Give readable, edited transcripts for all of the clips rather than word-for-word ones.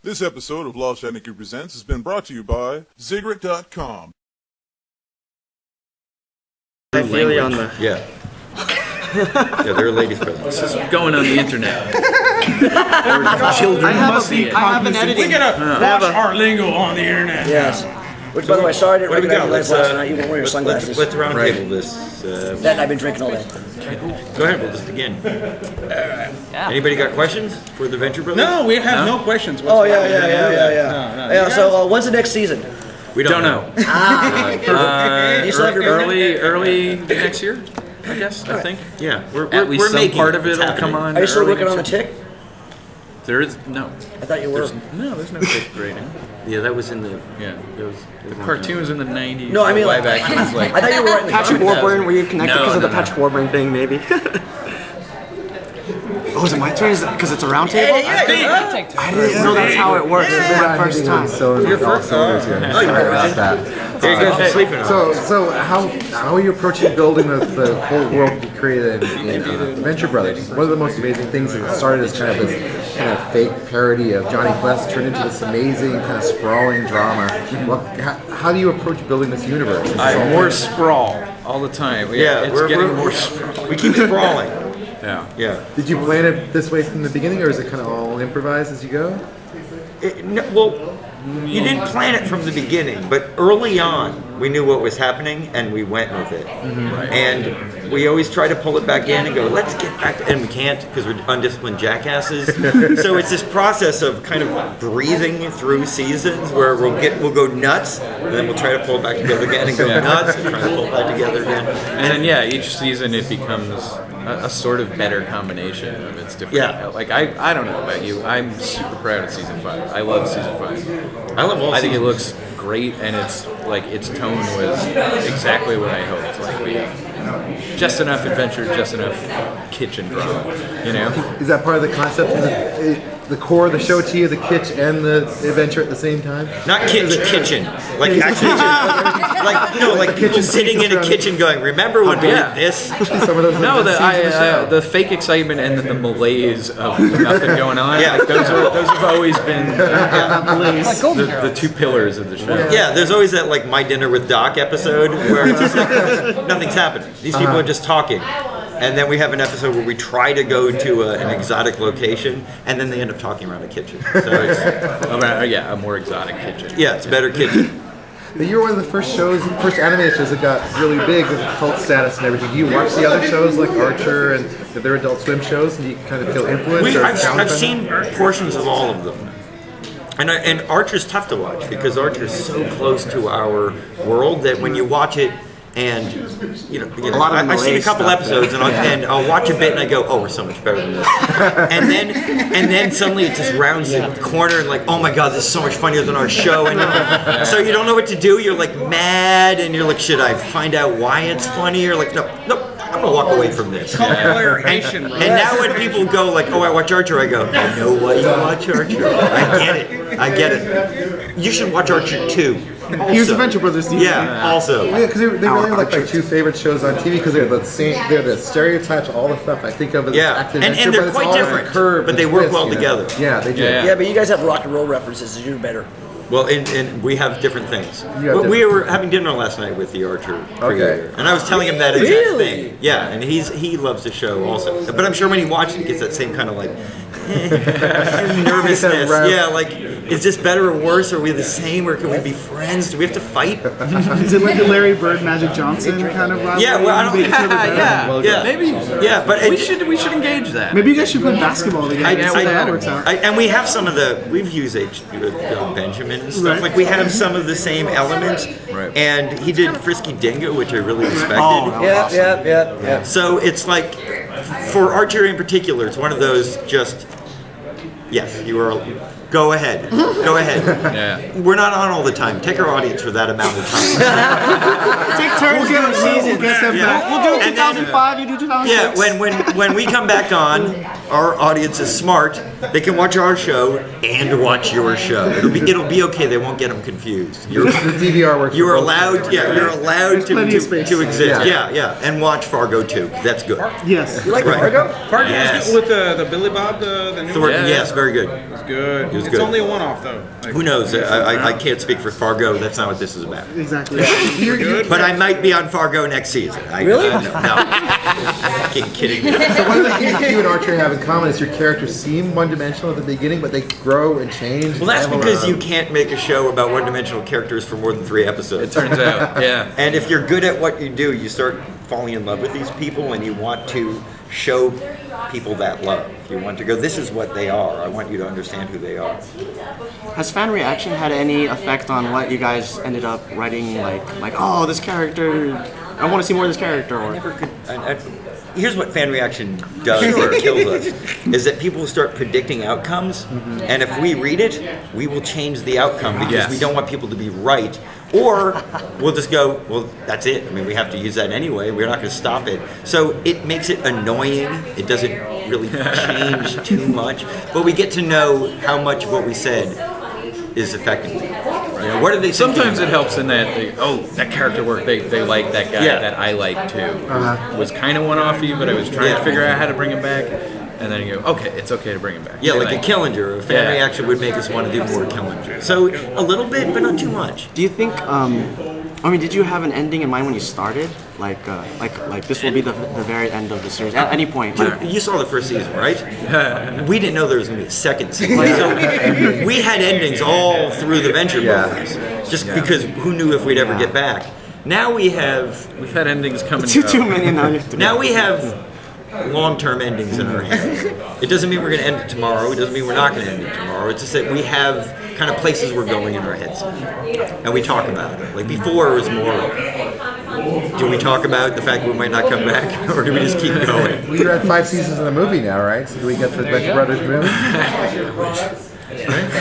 This episode of Lost Technically Presents has been brought to you by Ziggurat.com. I feel you on the... Yeah. Yeah, they're ladies' presents. This is going on the internet. Children must see it. I have an editing. We gotta wash our lingo on the internet. Yes. Which, by the way, sorry I didn't What do we recognize got? you last night. You weren't wearing your sunglasses. Let's round table this. That and I've been drinking all day. Go ahead, we'll just begin. Anybody got questions for the Venture Brothers? No, we have no questions. Oh, yeah. No. So, when's the next season? We don't know. You still have your Early next year, I guess. I think. Yeah, we're At least we're some making part of it It's will happening. come on. Are you still early working on the next year. tick? There is no. I thought you were. There's no tick right now. Yeah, that was in the. Yeah, the cartoons in the '90s. No, I mean, live like, action was like. I thought you were writing the Patrick comic. Warburton, were you connected because of the No. Patrick Warburton thing, maybe? Oh, is it my turn? Is it because it's a round table? Yeah. I didn't know that's how it works. This is my first time. Your first. Oh, you're right. There you go. Sleeping on. So how are you approaching building the whole world you created in Venture Brothers? One of the most amazing things is it started as kind of this kind of fake parody of Johnny Quest, turned into this amazing kind of sprawling drama. How do you approach building this universe? More sprawl all the time. Yeah, it's we're getting more sprawl. We keep sprawling. Yeah. Yeah. Did you plan it this way from the beginning, or is it kind of all improvised as you go? You didn't plan it from the beginning, but early on, we knew what was happening, and we went with it. Right. And we always try to pull it back in and go, let's get back to, and we can't because we're undisciplined jackasses. So it's this process of kind of breathing through seasons where we'll go nuts, and then we'll try to pull it back together again and go nuts, and try to pull it back together again. And then each season it becomes a sort of better combination of its different. Yeah. Like I don't know about you, I'm super proud of season 5. I love season 5. I love all I think it seasons. looks great, and it's like its tone was exactly what I hoped. Like just enough adventure, just enough kitchen drama. You know. Is that part of the concept? The core of the show to you, the kitsch and the adventure at the same time? Not kitchen. Like actually, like people sitting in a kitchen going, remember when we did this? Some of those No, the the fake excitement and the malaise of nothing going on. Yeah. Like those have always been the two pillars of the show. Yeah, there's always that like My Dinner with Doc episode where it's just like nothing's happening. These people are just talking. And then we have an episode where we try to go to an exotic location, and then they end up talking around a kitchen. So it's, a more exotic kitchen. yeah, it's a better kitchen. You were one of the first animated shows that got really big with cult status and everything. Do you watch the other shows like Archer and the other Adult Swim shows, and you kind of feel influenced? I've seen portions of all of them. And Archer's tough to watch because Archer's so close to our world that when you watch it, and I've seen a couple episodes, and I'll watch a bit, and I go, "Oh, we're so much better than this." and then suddenly it just rounds the corner, and like, "Oh my God, this is so much funnier than our show." And so you don't know what to do. You're like mad, and you're like, "Should I find out why it's funny?" You're like, "Nope, I'm gonna walk away from this." Coloration, And now when people go like, "Oh, I watch Archer," I go, "I know why you watch Archer. I get it. You should watch Archer too." Here's the Venture Brothers. Yeah, also. Yeah, because they really are like my two favorite shows on TV because they're the same. They're the stereotypes, all the stuff I think of as active and adventure, they're but it's quite all different, curved but they and work twist, well together. Yeah, they do. Yeah, but you guys have rock and roll references, so you're better. Well, and we have different things. different We were having dinner last night with the Archer creator, and I was telling him that exact thing. Yeah, and he loves the show also. But I'm sure when he watches it, he gets that same kind of like nervousness. Yeah, like, is this better or worse? Are we the same, or can we be friends? Do we have to fight? Is it like a Larry Bird, Magic Johnson kind of rivalry? Yeah, well, I don't. Maybe. Yeah, but we should engage that. Maybe you guys should play basketball together. That works out. And we have some of we've used Benjamin and stuff. Right. Like we have some of the same elements. Right. And he did Frisky Dingo, which I really respected. Yeah. So it's like, for Archer in particular, it's one of those just, yes, you are, go ahead. Yeah. We're not on all the time. Take our audience for that amount of time. Take turns doing the season. We'll get them back. We'll do 2005, you do 2006. Yeah, when we come back on, our audience is smart. They can watch our show and watch your show. It'll be okay. They won't get them confused. The DVR works. You're allowed plenty of space. to exist. Yeah, and watch Fargo too. That's good. Yes. You like Fargo? Fargo Yes. with the Billy Bob, the new Thornton, one? yes, very very good. It was good. was It's good. only a one-off though. Like, Who knows? I can't speak for Fargo. That's not what this is about. Exactly. But I might be on Fargo next season. Really? No. Fucking kidding me. So one of the things you and Archer have in common is your characters seem one-dimensional at the beginning, but they grow and change. Well, that's and because evolve. you can't make a show about one-dimensional characters for more than 3 episodes. It turns out, yeah. And if you're good at what you do, you start falling in love with these people, and you want to show people that love. You want to go, this is what they are. I want you to understand who they are. Has fan reaction had any effect on what you guys ended up writing? Like, oh, this character, I want to see more of this character. Or Here's what fan reaction does that kills us, is that people start predicting outcomes, and if we read it, we will change the outcome because Yes. we don't want people to be right. Or we'll just go, well, that's it. I mean, we have to use that anyway. We're not going to stop it. So it makes it annoying. It doesn't really change too much. But we get to know how much of what we said is affecting them. You know, what are they thinking Sometimes it about? helps in that, that character work, they like that guy Yeah. that I like too. Was kind of one-offy, but I was trying to figure out how to bring him back. And then you go, okay, it's okay to bring him back. Yeah, like a Killinger. A fan Yeah. reaction would make us want to do more Killinger. So a little bit, but not too much. do you think? Did you have an ending in mind when you started? Like this will be the very end of the series at any point. Like, You saw the first season, right? We didn't know there was going to be a second season. So we had endings all through the Venture Brothers, just because who knew if we'd ever get back. Now we have We've had endings coming too many now. You have to now we have long-term endings in our head. It doesn't mean we're going to end it tomorrow. It doesn't mean we're not going to end it tomorrow. It's just that we have kind of places we're going in our heads, and we talk about it. Like before, it was more. Do we talk about the fact that we might not come back, or do we just keep going? Well, you're at 5 seasons of the movie now, right? So do we get the Venture Brothers movie?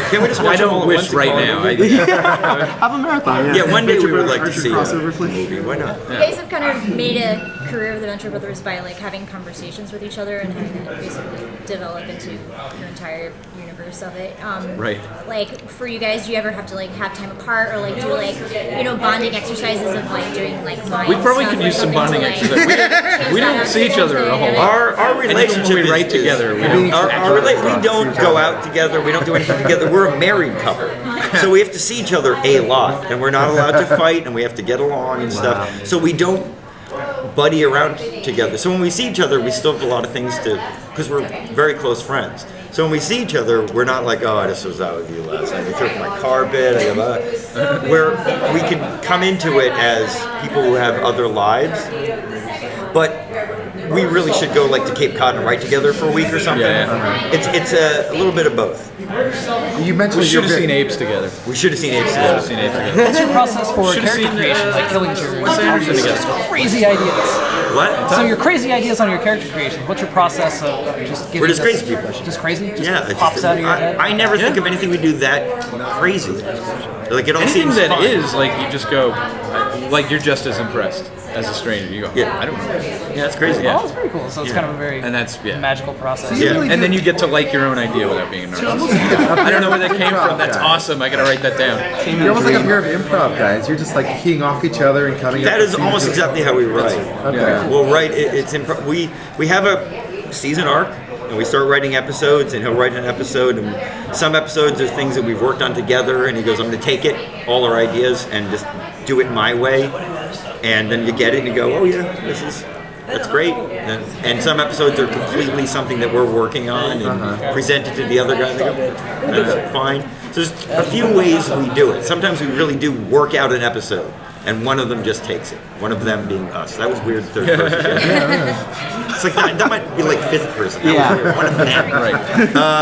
Can we just watch I them all don't at wish once right and now. call it a movie? have a marathon. Yeah, one day we would like to Archer see a crossover flick. movie. Why not? You guys have kind of made a career of the Venture Brothers by like having conversations with each other and having that basically develop into your entire universe of it. Right. Like for you guys, do you ever have to like have time apart or like do like bonding exercises of like doing like mind We probably stuff could or use some something to, bonding like, exercises. We don't see each other a whole lot. Our And even relationship when we write is- together, we we don't don't go out together. We don't do anything together. We're a married couple, so we have to see each other a lot, and we're not allowed to fight, and we have to get along and stuff. So we don't buddy around together. So when we see each other, we still have a lot of things to, because we're very close friends. So when we see each other, we're not like, oh, this was out with you last night. We threw up my carpet. Where we can come into it as people who have other lives, but we really should go like to Cape Cod and write together for a week or something. Yeah. It's a little bit of both. You mentioned We should have your- seen Apes together. We should have seen Apes Should have together. seen Apes together. What's your process for Should've character seen, creation, like Killinger? Wes Anderson together. Crazy ideas. What? So your crazy ideas on your character creation. What's your process of just giving We're just this- crazy people. Just crazy? Just Yeah, it pops just- out of your head? I never think of anything we do that crazy. Like it all Anything seems that fun. is, like, you just go, like, you're just as impressed as a stranger. You go, Yeah. I don't know. Yeah, it's crazy. Oh, that's very cool. So it's kind of a very And that's, magical process. Yeah. And then you get to like your own idea without being a narcissist. I don't know where that came from. That's awesome. I gotta write that down. You're almost like a pair of improv guys. You're just like keying off each other and coming up That with is almost scenes. exactly how we write. Okay. We'll write. It's we have a season arc, and we start writing episodes, and he'll write an episode. And some episodes are things that we've worked on together, and he goes, "I'm going to take it, all our ideas, and just do it my way." And then you get it, and you go, "Oh yeah, that's great." And some episodes are completely something that we're working on and presented to the other guy. And they go, "That's fine." So there's a few ways we do it. Sometimes we really do work out an episode, and one of them just takes it. One of them being us. That was weird. Third person. It's like that might be like fifth person. That was weird. One of them. Right.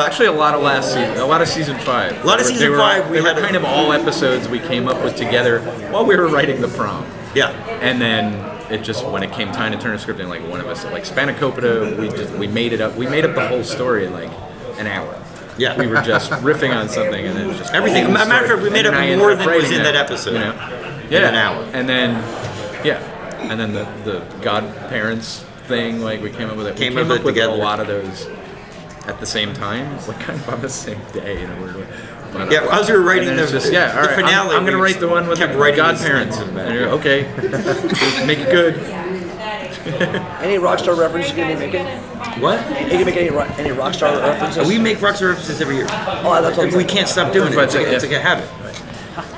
Actually, a lot of season 5. A lot of season 5, we we had had kind of all episodes we came up with together while we were writing the prom. Yeah. And then it just, when it came time to turn a script in, like one of us, like Spanakopita, we made it up. We made up the whole story in like an hour. Yeah. We were just riffing on something and then just Everything. the whole As a matter of story. fact, we made And up then I more ended up than was writing in that episode. You know? In an hour. And then, and then the godparents thing, like we came up with it. Came we up came with up with together. a lot of those at the same time, like kind of on the same day in a weird way. But, Yeah, as we were writing and then it's the- just, yeah, all the right, finale, I'm going to we write the one with kept the writing godparents. these things in the back, And you're, yeah. okay, make it good. Any Rockstar references you gonna be making? What? You gonna make any Rockstar references? We make Rockstar references every year. Oh, that's what We can't stop doing it. It's like a habit.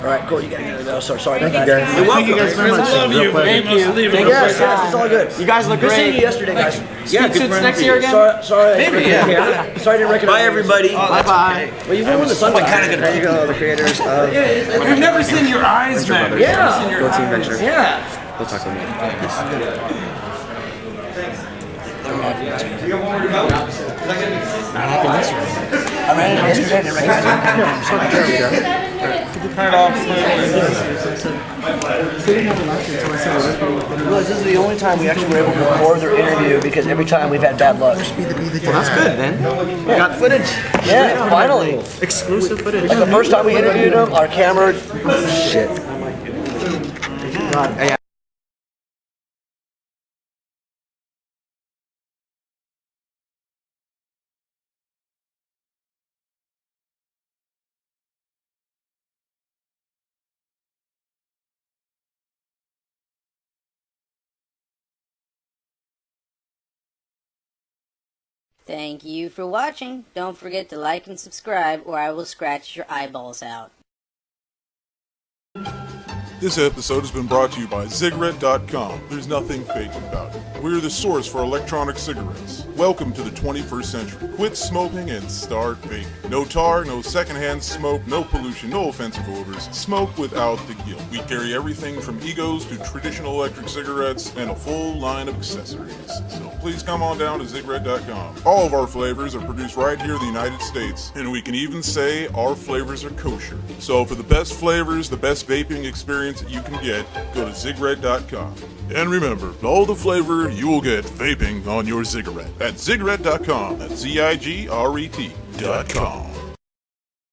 All right, cool. You gotta go. Sorry Thank you about that. guys. You're welcome. Thank you guys very much. Love you. Thank you. Yes, it's all good. You guys look Good seeing great. you yesterday, guys. Yeah, good Suits for next year again? Sorry. Maybe, yeah. Sorry I didn't recognize Bye, you. everybody. Bye bye. Well, you were with the sun. There you go, the creators of We've never seen your eyes, man. Yeah. Go Team Venture. Yeah. We'll talk to you later. I ran into yesterday. I didn't recognize Realize this is the only time we actually were able to record their interview because every time we've had bad luck. Well, that's good then. We got footage. Yeah, finally. Exclusive footage. Like the first time we interviewed him, our camera. Shit. God, Thank you for watching. Don't forget to like and subscribe or I will scratch your eyeballs out. This episode has been brought to you by Zigret.com. There's nothing fake about it. We're the source for electronic cigarettes. Welcome to the 21st century. Quit smoking and start vaping. No tar, no secondhand smoke, no pollution, no offensive odors. Smoke without the guilt. We carry everything from egos to traditional electric cigarettes and a full line of accessories. So please come on down to Zigret.com. All of our flavors are produced right here in the United States, and we can even say our flavors are kosher. So for the best flavors, the best vaping experience that you can get, go to Zigret.com. And remember, all the flavor you will get vaping on your cigarette at Zigret.com. That's Zigret.com.